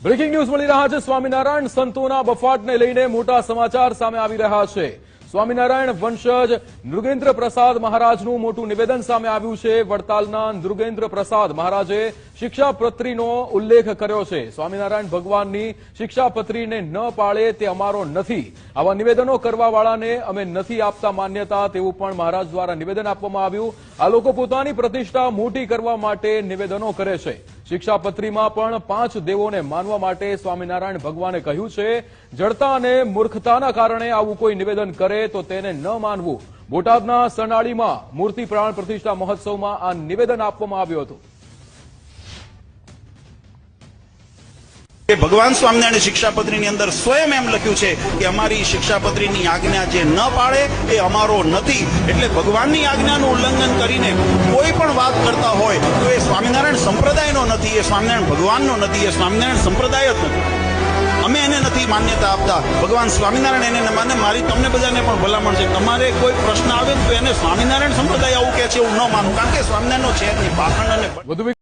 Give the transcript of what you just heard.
Breaking news મળી રહ્યા છે। સ્વામિનારાયણ સંતોના બફાટને લઈને મોટા સમાચાર સામે આવી રહ્યા છે। સ્વામિનારાયણ વંશજ નૃગેન્દ્ર પ્રસાદ મહારાજનું મોટું નિવેદન સામે આવ્યું છે। વડતાલના નૃગેન્દ્ર પ્રસાદ મહારાજે શિક્ષાપત્રીનો ઉલ્લેખ કર્યો છે। સ્વામિનારાયણ ભગવાનની શિક્ષાપત્રીને ન પાળે તે અમારો નથી, આવા નિવેદનો કરવાવાળાને અમે નથી આપતા માન્યતા, તેવું પણ મહારાજ દ્વારા નિવેદન આપવામાં આવ્યું। આ લોકો પોતાની પ્રતિષ્ઠા મોટી કરવા માટે નિવેદનો કરે છે। શિક્ષાપત્રીમાં પણ 5 દેવોને માનવા માટે સ્વામિનારાયણ ભગવાને કહ્યું છે। જડતા અને મૂર્ખતાના કારણે આવું કોઈ નિવેદન કરે તો તેને ન માનવું। બોટાદના સનાળીમાં મૂર્તિ પ્રાણ પ્રતિષ્ઠા મહોત્સવમાં આ નિવેદન આપવામાં આવ્યું હતું। ભગવાન સ્વામિનારાયણ શિક્ષાપત્રીની અંદર સ્વયં એમ લખ્યું છે કે અમારી શિક્ષાપત્રીની આજ્ઞા જે ન પાળે એ અમારો નથી। એટલે ભગવાનની આજ્ઞાનું ઉલ્લંઘન કરીને કોઈ પણ વાત કરતા હોય તો એ સ્વામિનારાયણ સંપ્રદાયનો નથી, એ સ્વામિનારાયણ ભગવાનનો નથી, એ સ્વામિનારાયણ સંપ્રદાય જ નથી। અમે એને નથી માન્યતા આપતા, ભગવાન સ્વામિનારાયણ એને માને। મારી તમને બધાને પણ ભલામણ છે, તમારે કોઈ પ્રશ્ન આવે તો એને સ્વામિનારાયણ સંપ્રદાય આવું કહે છે એવું ન માનું, કારણ કે સ્વામિનારાયણનો છે નહીં, પાખંડ અને